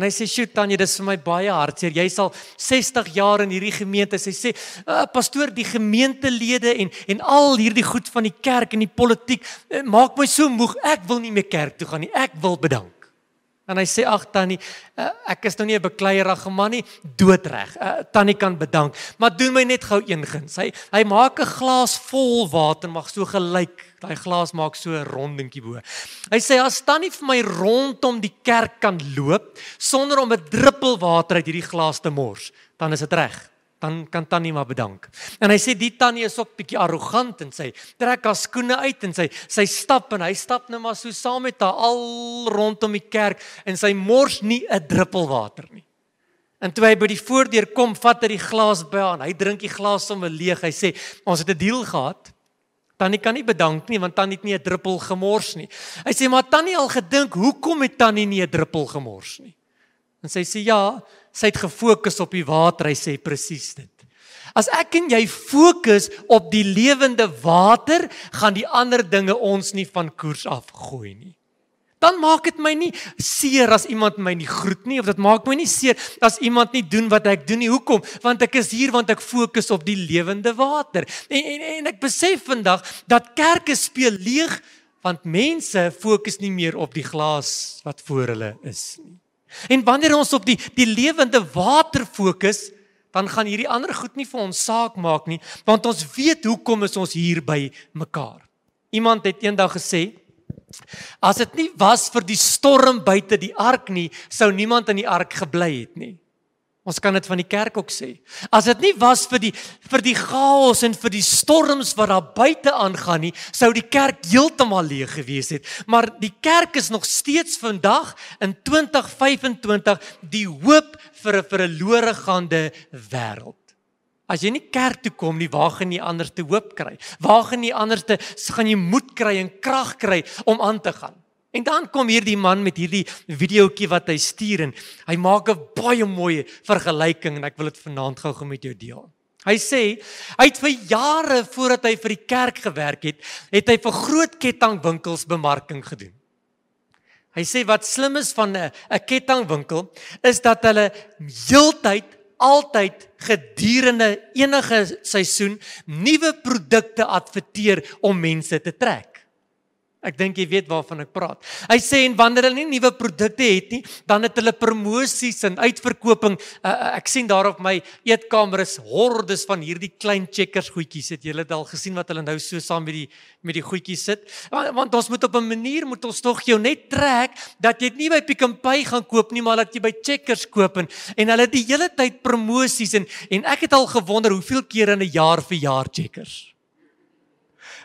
En hy sê, "Sjoe Tanya, dis vir my baie hartseer. Jy sal 60 jaar in hierdie gemeente." Sy sê, "Pastoor, die gemeentelede en al hierdie goed van die kerk en die politiek maak my so moeg. Ek wil nie meer kerk toe gaan nie. Ek wil bedank." En hy sê, "Ag Tannie, ek is nou nie 'n bekleierige man nie, doodreg. Tannie kan bedank, maar doen my net gou een guns." Hy maak 'n glas vol water, mag so gelyk. Daai glas maak so 'n rondingkie bo. Hy sê, "As Tannie vir my rondom die kerk kan loop sonder om 'n druppel water uit hierdie glas te mors, dan is dit reg. Dan kan Tannie maar bedank." En hy sê die Tannie is ook bietjie arrogant en sy trek haar skoene uit en sy stap en hy stap nou maar so saam met haar al rondom die kerk en sy mors nie 'n druppel water nie. En toe hy by die voordeur kom, vat hy die glas by haar en hy drink die glas sommer leeg. Hy sê, "Ons het 'n deal gehad. Tannie kan nie bedank nie want Tannie het nie 'n druppel gemors nie." Hy sê, "Maar Tannie al gedink, hoekom het Tannie nie 'n druppel gemors nie?" En sy sê, "Ja, sy het gefokus op die water." Hy sê presies dit. As ek en jy fokus op die lewende water, gaan die ander dinge ons nie van koers afgooi nie. Dan maak dit my nie seer as iemand my nie groet nie, of dit maak my nie seer as iemand nie doen wat ek doen nie. Hoekom? Want ek is hier want ek fokus op die lewende water. En ek besef vandag dat kerke speel leeg want mense fokus nie meer op die glas wat voor hulle is nie. En wanneer ons op die lewende water fokus, dan gaan hierdie ander goed nie vir ons saak maak nie, want ons weet hoekom is ons hier by mekaar. Iemand het eendag gesê, as dit nie was vir die storm buite die ark nie, sou niemand in die ark gebly het nie. Ons kan dit van die kerk ook sê. As dit nie was vir die chaos en vir die storms wat daar buite aangaan nie, sou die kerk heeltemal leeg gewees het. Maar die kerk is nog steeds vandag in 2025 die hoop vir 'n verlore gaande wêreld. As jy nie kerk toe kom nie, waar gaan jy anders te hoop kry? Waar gaan jy anders gaan jy moed kry en krag kry om aan te gaan? En dan kom hierdie man met hierdie videoetjie wat hy stuur en hy maak 'n baie mooi vergelyking en ek wil dit vanaand gou met jou deel. Hy sê, hy het vir jare voordat hy vir die kerk gewerk het hy vir groot kettingwinkels bemarking gedoen. Hy sê wat slim is van 'n kettingwinkel is dat hulle heeltyd, altyd gedurende enige seisoen nuwe produkte adverteer om mense te trek. Ek dink jy weet waarvan ek praat. Hy sê en wanneer hulle nie nuwe produkte het nie, dan het hulle promosies en uitverkoping. Ek sien daar op my eetkamer is hordes van hierdie klein checkers goedjies. Het julle dit al gesien wat hulle nou so saam met die goedjies sit? Want ons moet op 'n manier moet ons tog jou net trek dat jy dit nie by Pick n Pay gaan koop nie, maar dat jy by Checkers koop en hulle die hele tyd promosies en ek het al gewonder hoeveel keer in 'n jaar verjaar Checkers.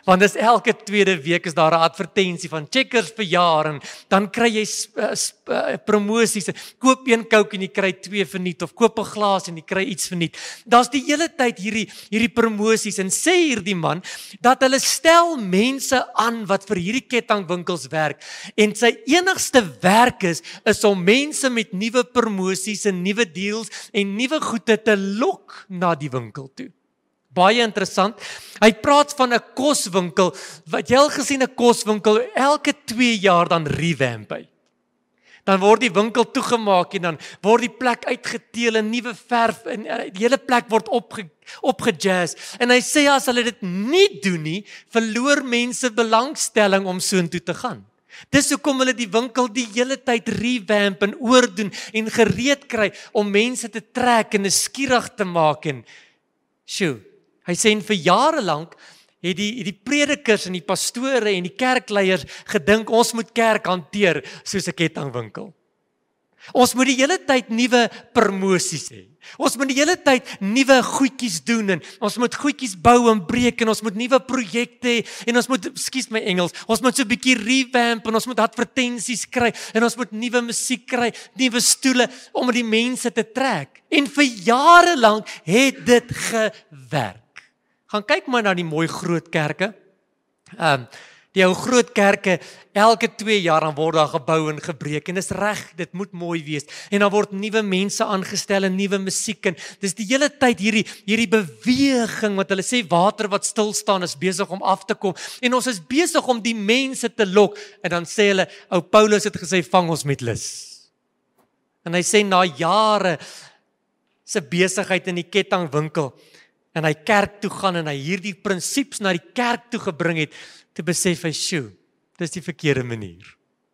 Want dis elke tweede week is daar 'n advertensie van Checkers vir jaar en dan kry jy promosies. Koop een Coke en jy kry 2 verniet of koop 'n glas en jy kry iets verniet. Daar's die hele tyd hierdie promosies en sê hierdie man dat hulle stel mense aan wat vir hierdie kettingwinkels werk en sy enigste werk is om mense met nuwe promosies en nuwe deals en nuwe goede te lok na die winkel toe. Baie interessant. Hy praat van 'n koswinkel. Wat jy al gesien 'n koswinkel elke 2 jaar dan revamp hy. Dan word die winkel toegemaak en dan word die plek uitgeteel en nuwe verf en die hele plek word opgejazz. En hy sê as hulle dit nie doen nie, verloor mense belangstelling om soontoe te gaan. Dis hoekom hulle die winkel die hele tyd revamp en oordoen en gereed kry om mense te trek en nuuskierig te maak en sjoe. Hy sê en vir jare lank het die predikers en die pastore en die kerkleiers gedink ons moet kerk hanteer soos 'n kettingwinkel. Ons moet die hele tyd nuwe promosies hê. Ons moet die hele tyd nuwe goedjies doen en ons moet goedjies bou en breek en ons moet nuwe projekte hê en ons moet, ekskuus my Engels, ons moet so 'n bietjie revamp en ons moet advertensies kry en ons moet nuwe musiek kry, nuwe stoele om die mense te trek. En vir jare lank het dit gewerk. Gaan kyk maar na die mooi groot kerke. Die ou groot kerke, elke 2 jaar dan word daar gebou en gebreek en dis reg, dit moet mooi wees. En dan word nuwe mense aangestel en nuwe musiek en dis die hele tyd hierdie beweging wat hulle sê water wat stil staan is besig om af te kom. En ons is besig om die mense te lok en dan sê hulle, ou Paulus het gesê vang ons met lus. En hy sê na jare se besigheid in die kettingwinkel en hy kerk toe gaan en hy hierdie prinsips na die kerk toe gebring het, te besef hy, sjoe, dis die verkeerde manier.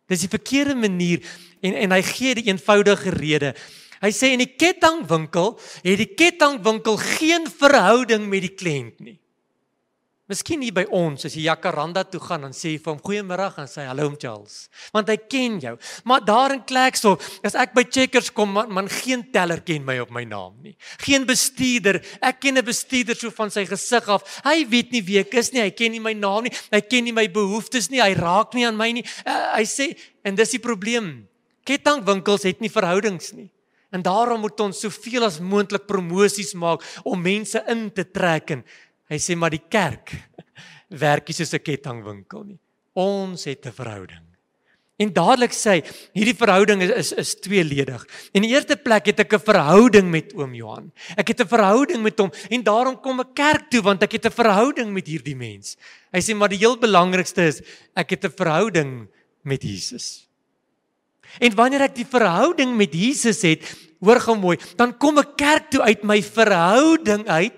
Dis die verkeerde manier en hy gee die eenvoudige rede. Hy sê in die kettingwinkel het die kettingwinkel geen verhouding met die kliënt nie. Miskien hier by ons, as jy Jacaranda toe gaan, dan sê jy vir hom, goeiemiddag, en sê, hallo Charles, want hy ken jou. Maar daar in Klerksdorp, as ek by Checkers kom, man, geen teller ken my op my naam nie. Geen bestuurder, ek ken 'n bestuurder so van sy gesig af, hy weet nie wie ek is nie, hy ken nie my naam nie, hy ken nie my behoeftes nie, hy raak nie aan my nie. Hy sê, en dis die probleem, kettingwinkels het nie verhoudings nie. En daarom moet ons soveel as moontlik promosies maak, om mense in te trek en hy sê, maar die kerk werk nie soos 'n kettingwinkel nie. Ons het 'n verhouding. En dadelik sê hy, hierdie verhouding is tweeledig. In die eerste plek het ek 'n verhouding met oom Johan. Ek het 'n verhouding met hom en daarom kom ek kerk toe want ek het 'n verhouding met hierdie mens. Hy sê, maar die heel belangrikste is, ek het 'n verhouding met Jesus. En wanneer ek die verhouding met Jesus het, hoor gou mooi, dan kom ek kerk toe uit my verhouding uit,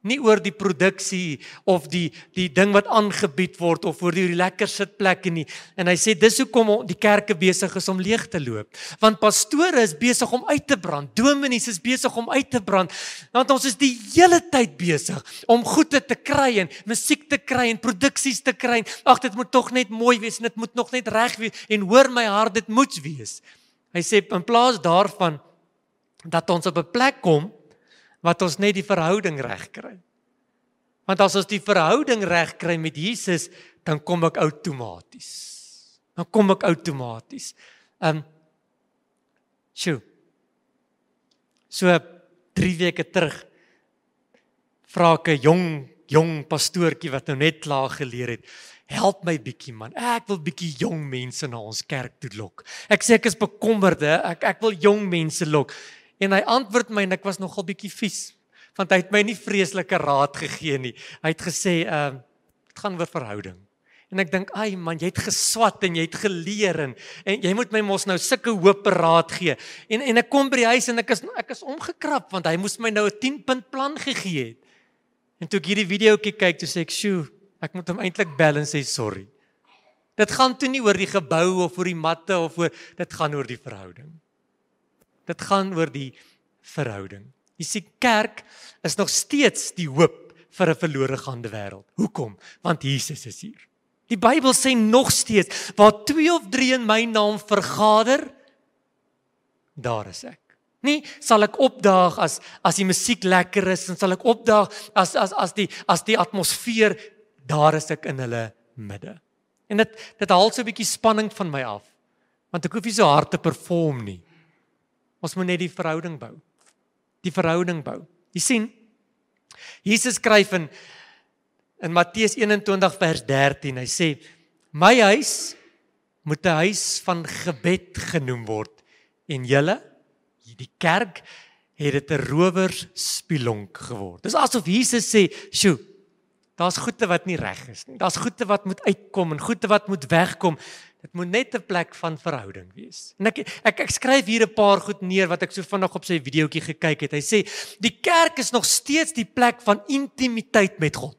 nie oor die produksie of die ding wat aangebied word of oor die lekker sitplekke nie. En hy sê dis hoekom die kerke besig is om leeg te loop. Want pastore is besig om uit te brand. Dominees is besig om uit te brand. Want ons is die hele tyd besig om goede te kry en musiek te kry en produksies te kry. Ag, dit moet tog net mooi wees en dit moet nog net reg wees en hoor my hart, dit moet wees. Hy sê in plaas daarvan dat ons op 'n plek kom wat ons net die verhouding reg kry. Want as ons die verhouding reg kry met Jesus, dan kom ek outomaties. So 3 weke terug, vra ek 'n jong pastoortjie wat nou net klaar geleer het, help my bietjie man, ek wil bietjie jong mense na ons kerk toe lok. Ek sê ek is bekommerd, ek wil jong mense lok. En hy antwoord my en ek was nogal bietjie vies, want hy het my nie vreeslike raad gegee nie. Hy het gesê, dit gaan oor verhouding. En ek dink, ai man, jy het geswat en jy het geleer en jy moet my mos nou sulke hoop raad gee. En ek kom by die huis en ek is omgekrap, want hy moes my nou 'n 10-punt plan gegee het. En toe ek hierdie videoetjie kyk, toe sê ek, sjoe, ek moet hom eintlik bel en sê sorry. Dit gaan toe nie oor die gebou of oor die matte of oor, dit gaan oor die verhouding. Dit gaan oor die verhouding. Jy sien, kerk is nog steeds die hoop vir 'n verlore gaande wêreld. Hoekom? Want Jesus is hier. Die Bybel sê nog steeds, waar 2 of 3 in my naam vergader, daar is ek. Nie sal ek opdaag as die musiek lekker is, en sal ek opdaag as die atmosfeer, daar is ek in hulle midde. En dit haal so 'n bietjie spanning van my af, want ek hoef nie so hard te perform nie. Ons moet net die verhouding bou. Die verhouding bou. Jy sien, Jesus skryf in Matteus 21 vers 13, hy sê, my huis moet 'n huis van gebed genoem word, en julle, die kerk, het dit 'n rowersspilonk geword. Dis asof Jesus sê, sjoe, daar's goede wat nie reg is nie, daar's goede wat moet uitkom, en goede wat moet wegkom. Dit moet net 'n plek van verhouding wees. En ek skryf hier 'n paar goed neer wat ek so vinnig op sy videoetjie gekyk het. Hy sê, die kerk is nog steeds die plek van intimiteit met God.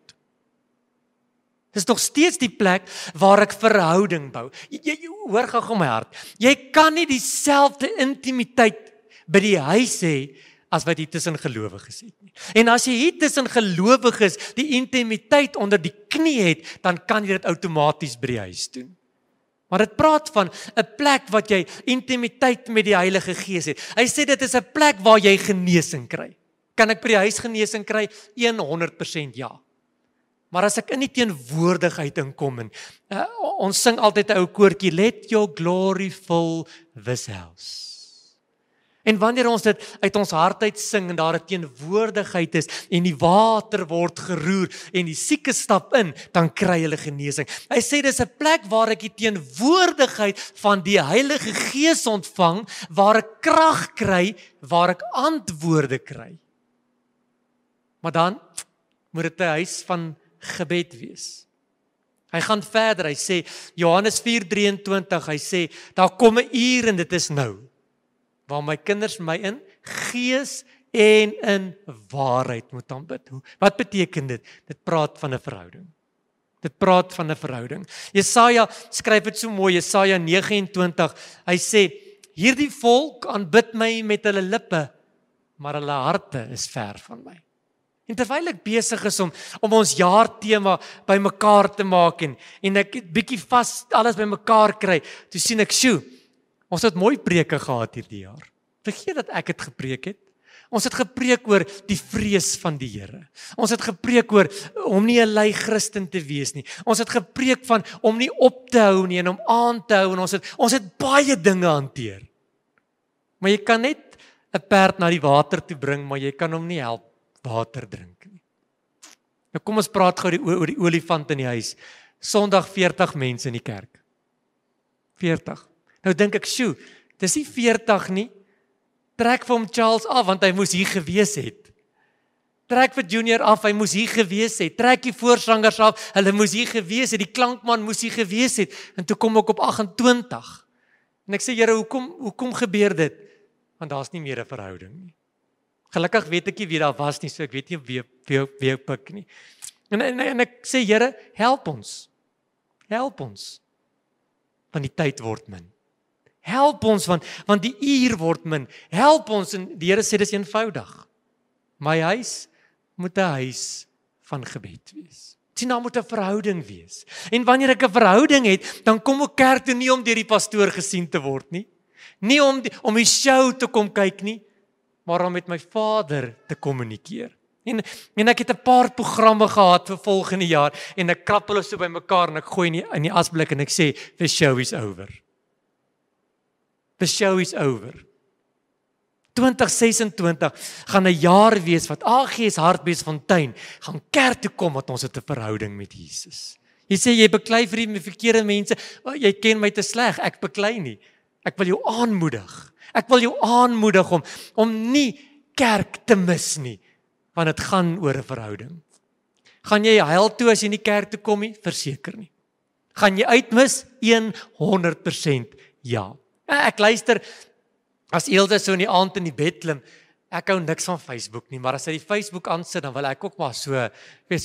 Dit is nog steeds die plek waar ek verhouding bou. Jy hoor gou my hart. Jy kan nie dieselfde intimiteit by die huis hê as wat hier tussen gelowiges het nie. En as jy hier tussen gelowiges die intimiteit onder die knie het, dan kan jy dit outomaties by die huis doen. Maar dit praat van 'n plek wat jy intimiteit met die Heilige Gees het. Hy sê dit is 'n plek waar jy genesing kry. Kan ek by die huis genesing kry? 100% ja. Maar as ek in die teenwoordigheid inkom en ons sing altyd 'n ou koortjie, let your glory fill this house. En wanneer ons dit uit ons hart uit sing en daar 'n teenwoordigheid is en die water word geroer en die sieke stap in, dan kry hulle genesing. Hy sê dis 'n plek waar ek die teenwoordigheid van die Heilige Gees ontvang, waar ek krag kry, waar ek antwoorde kry. Maar dan moet dit 'n huis van gebed wees. Hy gaan verder, hy sê Johannes 4:23, hy sê daar kom 'n uur en dit is nou, waar my kinders my in gees en in waarheid moet aanbid. Wat beteken dit? Dit praat van 'n verhouding. Dit praat van 'n verhouding. Jesaja skryf dit so mooi, Jesaja 29. Hy sê, hierdie volk aanbid my met hulle lippe, maar hulle harte is ver van my. En terwyl ek besig is om ons jaartema bymekaar te maak en ek bietjie vas alles bymekaar kry, toe sien ek, sjoe, ons het mooi preke gehad hierdie jaar. Vergeet dat ek het gepreek het. Ons het gepreek oor die vrees van die Here. Ons het gepreek oor om nie 'n lui Christen te wees nie. Ons het gepreek van om nie op te hou nie en om aan te hou en ons het baie dinge hanteer. Maar jy kan net 'n perd na die water toe bring, maar jy kan hom nie help water drink nie. Nou kom ons praat gou oor die olifant in die huis. Sondag 40 mense in die kerk. 40. Nou dink ek, sjoe, dis nie 40 nie. Trek vir hom Charles af, want hy moes hier gewees het. Trek vir Junior af, hy moes hier gewees het. Trek die voorsangers af, hulle moes hier gewees het. Die klankman moes hier gewees het. En toe kom ek op 28. En ek sê, Here, hoekom gebeur dit? Want daar's nie meer 'n verhouding nie. Gelukkig weet ek nie wie daar was nie, so ek weet nie wie pik nie. En ek sê, Here, help ons. Help ons. Want die tyd word min. Help ons, want die uur word min. Help ons, en die Here sê dis eenvoudig. My huis moet 'n huis van gebed wees. Sien, daar moet 'n verhouding wees. En wanneer ek 'n verhouding het, dan kom ek kerk toe nie om deur die pastoor gesien te word nie. Nie om die show te kom kyk nie, maar om met my Vader te kommunikeer. En ek het 'n paar programme gehad vir volgende jaar, en ek krap hulle so bymekaar en ek gooi in die asblik en ek sê, the show is over. The show is over. 2026 gaan 'n jaar wees wat AGS Hartbeesfontein gaan kerk toe kom, want ons het 'n verhouding met Jesus. Jy sê jy beklei vir die verkeerde mense, jy ken my te sleg, ek beklei nie. Ek wil jou aanmoedig. Ek wil jou aanmoedig om nie kerk te mis nie, want dit gaan oor 'n verhouding. Gaan jy huil toe as jy nie kerk toe kom nie? Verseker nie. Gaan jy uitmis? 100% ja. Ek luister, as Eelde so in die aand in die bed klim, ek hou niks van Facebook nie, maar as hy die Facebook aansit, dan wil ek ook maar so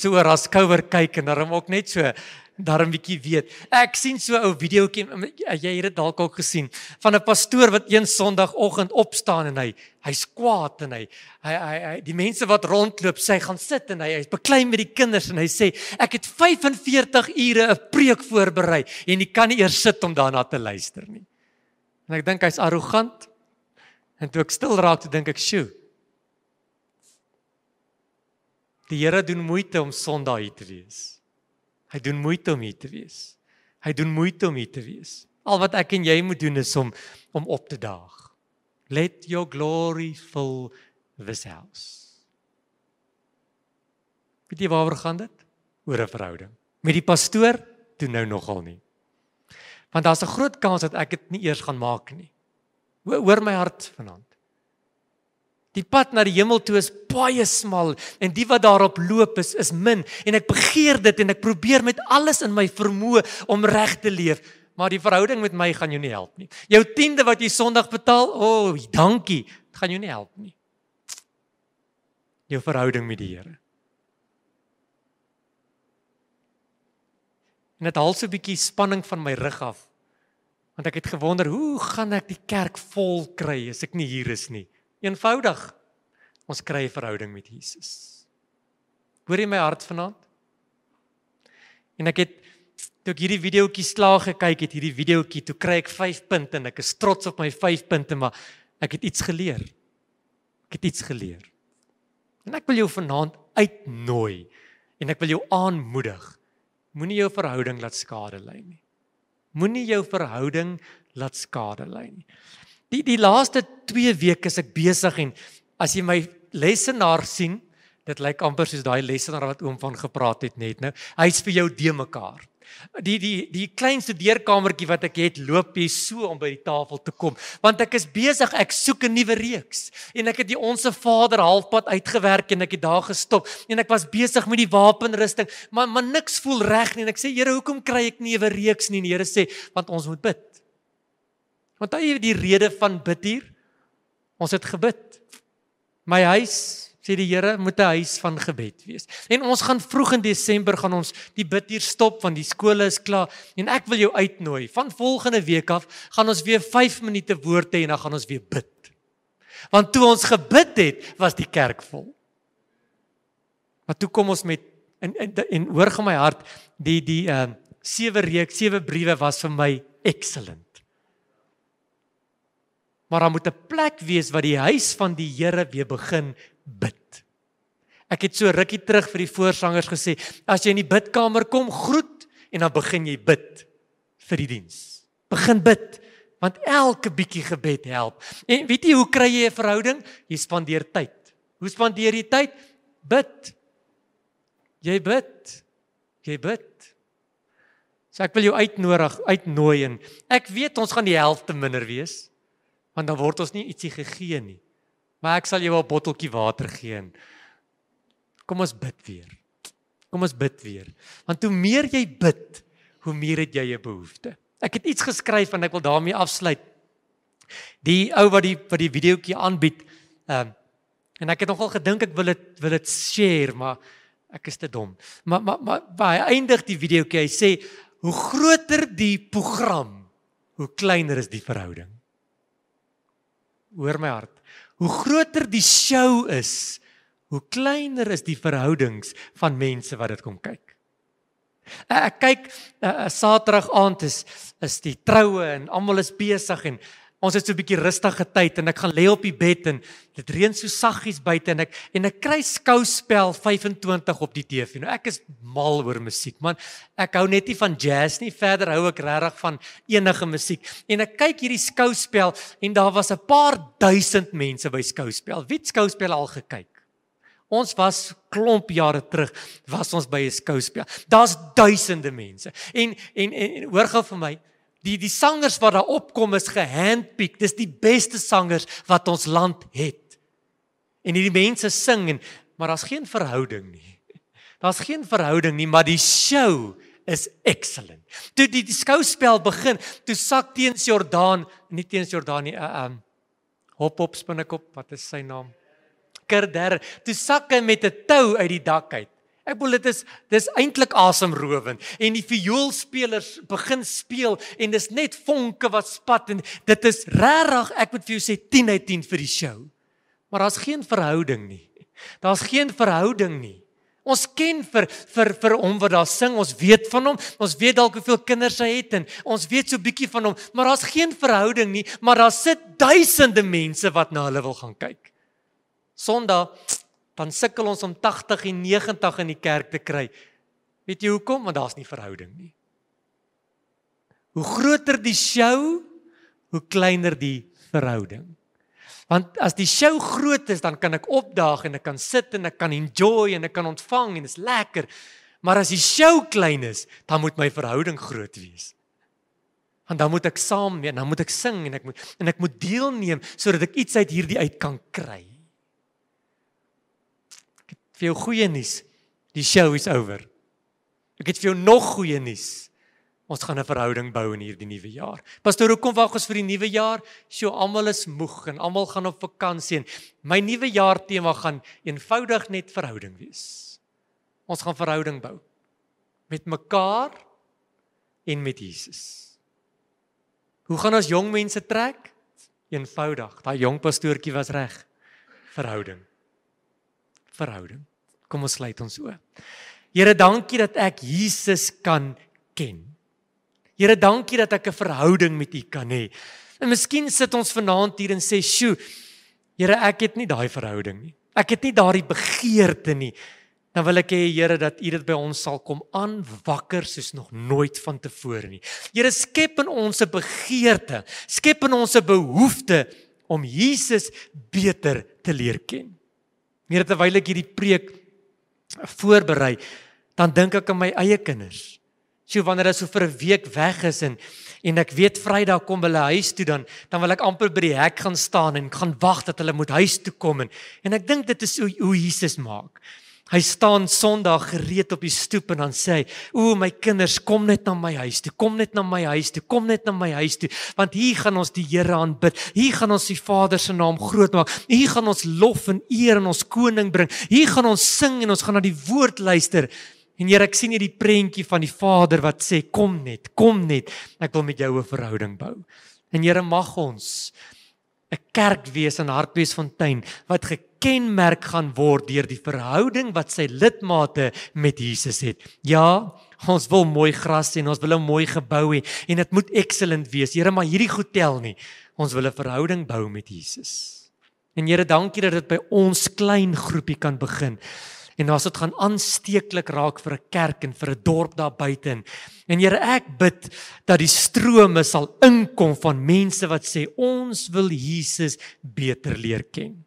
oor as cover kyk, en daarom ook net so, daarom bietjie weet. Ek sien so 'n ou videoetjie, jy het dit dalk ook gesien, van 'n pastoor wat een Sondagoggend opstaan en hy's kwaad en hy die mense wat rondloop, sy gaan sit en hy beklei met die kinders en hy sê, ek het 45 ure 'n preek voorberei en jy kan nie eers sit om daarna te luister nie. En ek dink hy's arrogant. En toe ek stil raak, toe dink ek, sjoe, die Here doen moeite om Sondag hier te wees. Hy doen moeite om hier te wees. Hy doen moeite om hier te wees. Al wat ek en jy moet doen is om op te daag. Let your glory fill this house. Weet jy waaroor gaan dit? Oor 'n verhouding. Met die pastoor, toe nou nogal nie. Want daar's 'n groot kans dat ek dit nie eers gaan maak nie. Hoor my hart vanaand. Die pad na die hemel toe is baie smal en die wat daarop loop is min. En ek begeer dit en ek probeer met alles in my vermoë om reg te leef. Maar die verhouding met my gaan jou nie help nie. Jou 10de wat jy Sondag betaal, dankie, dit gaan jou nie help nie. Jou verhouding met die Here. En dit haal so 'n bietjie spanning van my rug af. Want ek het gewonder, hoe gaan ek die kerk vol kry as ek nie hier is nie? Eenvoudig, ons kry 'n verhouding met Jesus. Hoor jy my hart vanaand? En ek het, toe ek hierdie videoetjie slaag gekyk het, hierdie videoetjie, toe kry ek 5 punte en ek is trots op my 5 punte, maar ek het iets geleer. Ek het iets geleer. En ek wil jou vanaand uitnooi en ek wil jou aanmoedig. Moenie jou verhouding laat skade ly nie. Moenie jou verhouding laat skade ly nie. Die laaste 2 weke is ek besig en as jy my lesenaar sien, dit lyk amper soos daai lesenaar wat oom van gepraat het net nou. Hy's vir jou de mekaar. Die klein studeerkamertjie wat ek het, loop jy so om by die tafel te kom, want ek is besig, ek soek 'n nuwe reeks, en ek het die Onse Vader halfpad uitgewerk, en ek het daar gestop, en ek was besig met die wapenrusting, maar niks voel reg nie, en ek sê, Here, hoekom kry ek nie 'n reeks nie, en die Here sê, want ons moet bid. Want hy het die rede van bid hier, Ons het gebid. My huis, sê die Here, moet 'n huis van gebed wees. En ons gaan vroeg in Desember gaan ons die bid hier stop, want die skole is klaar. En ek wil jou uitnooi, van volgende week af, gaan ons weer 5 minute woord hê en dan gaan ons weer bid. Want toe ons gebid het, was die kerk vol. Maar toe kom ons met, en hoor gaan my hart, die 7 briewe was vir my excellent. Maar daar moet 'n plek wees waar die huis van die Here weer begin bid. Ek het so rukkie terug vir die voorsangers gesê, as jy in die bidkamer kom, groet en dan begin jy bid vir die diens. Begin bid, want elke bietjie gebed help. En weet jy hoe kry jy 'n verhouding? Jy spandeer tyd. Hoe spandeer jy tyd? Bid. Jy bid. Jy bid. So ek wil jou uitnooi en ek weet ons gaan die helfte minder wees, want dan word ons nie ietsie gegee nie. Maar ek sal jou 'n botteltjie water gee. Kom ons bid weer. Kom ons bid weer. Want hoe meer jy bid, hoe meer het jy 'n behoefte. Ek het iets geskryf en ek wil daarmee afsluit. Die ou wat die videoetjie aanbied, en ek het nogal gedink ek wil dit share, maar ek is te dom. Maar hy eindig die videoetjie, hy sê, hoe groter die program, hoe kleiner is die verhouding. Hoor my hart. Hoe groter die show is, hoe kleiner is die verhoudings van mense wat dit kom kyk. Ek kyk, Saterdag aand is die troue en almal is besig en ons het so 'n bietjie rustige tyd en ek gaan lê op die bed en dit reën so saggies buite en ek kry Skouspel 25 op die TV. Nou ek is mal oor musiek, man. Ek hou net nie van jazz nie, verder hou ek regtig van enige musiek. En ek kyk hierdie Skouspel en daar was 'n paar duisend mense by Skouspel. Wie het Skouspel al gekyk? Ons was klomp jare terug, was ons by 'n Skouspel. Daar's duisende mense. En hoor gou vir my, die sangers wat daar opkom is gehandpick. Dis die beste sangers wat ons land het. En hierdie mense sing, maar daar's geen verhouding nie. Daar's geen verhouding nie, maar die show is excellent. Toe die Skouspel begin, toe sak teens Jordaan, nie teens Jordaan nie, hop spinnekop, wat is sy naam? Kerder, toe sak hy met 'n tou uit die dak uit. Ek bedoel dis eintlik asemrowend en die vioolspelers begin speel en dis net vonke wat spat en dit is regtig, ek moet vir jou sê 10 uit 10 vir die show. Maar daar's geen verhouding nie. Daar's geen verhouding nie. Ons ken vir hom wat daar sing, ons weet van hom, ons weet dalk hoeveel kinders hy het en ons weet so bietjie van hom, maar daar's geen verhouding nie, maar daar sit duisende mense wat na hulle wil gaan kyk. Sondag dan sukkel ons om 80 en 90 in die kerk te kry. Weet jy hoekom? Want daar's nie verhouding nie. Hoe groter die show, hoe kleiner die verhouding. Want as die show groot is, dan kan ek opdaag en ek kan sit en ek kan enjoy en ek kan ontvang en dit is lekker. Maar as die show klein is, dan moet my verhouding groot wees. Want dan moet ek saam wees, dan moet ek sing en ek moet deelneem sodat ek iets uit hierdie uit kan kry. Vir jou goeie nuus, die show is over. Ek het vir jou nog goeie nuus. Ons gaan 'n verhouding bou in hierdie nuwe jaar. Pastoor, hoekom wag ons vir die nuwe jaar? Almal is moeg en almal gaan op vakansie en my nuwe jaar tema gaan eenvoudig net verhouding wees. Ons gaan verhouding bou met mekaar en met Jesus. Hoe gaan ons jong mense trek? Eenvoudig. Daai jong pastoortjie was reg. Verhouding. Kom ons sluit ons oë. Here, dankie dat ek Jesus kan ken. Here, dankie dat ek 'n verhouding met U kan hê. En miskien sit ons vanaand hier en sê, "Sjoe, Here, ek het nie daai verhouding nie. Ek het nie daardie begeerte nie." Dan wil ek hê, Here, dat U dit by ons sal kom aanwakker soos nog nooit van tevore nie. Here, skep in ons 'n begeerte, skep in ons 'n behoefte om Jesus beter te leer ken. Here, terwyl ek hierdie preek voorberei, dan dink ek aan my eie kinders. Wanneer hulle so vir 'n week weg is en ek weet Vrydag kom hulle huis toe, dan wil ek amper by die hek gaan staan en gaan wag dat hulle moet huis toe kom en ek dink dit is hoe Jesus maak. Hy staan Sondag gereed op die stoep en dan sê hy, o my kinders, kom net na my huis toe, kom net na my huis toe, kom net na my huis toe, want hier gaan ons die Here aanbid, hier gaan ons die Vader se naam groot maak, hier gaan ons lof en eer aan ons koning bring, hier gaan ons sing en ons gaan na die woord luister. En Here, ek sien hier die prentjie van die Vader wat sê, kom net, ek wil met jou 'n verhouding bou. En Here, mag ons 'n kerk wees in Hartbeesfontein wat gekenmerk gaan word deur die verhouding wat sy lidmate met Jesus het. Ja, ons wil mooi gras hê, ons wil 'n mooi gebou hê en dit moet excellent wees. Here, maar hierdie goed tel nie. Ons wil 'n verhouding bou met Jesus. En Here, dankie dat dit by ons klein groepie kan begin. En as dit gaan aansteeklik raak vir 'n kerk en vir 'n dorp daar buite. En Here, ek bid dat die strome sal inkom van mense wat sê, ons wil Jesus beter leer ken.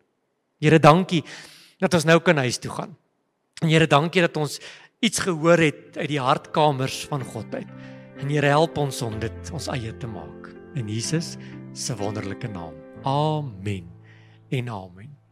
Here, dankie dat ons nou kan huis toe gaan. En Here, dankie dat ons iets gehoor het uit die hartkamers van God uit. En Here, help ons om dit ons eie te maak. In Jesus se wonderlike naam. Amen en amen.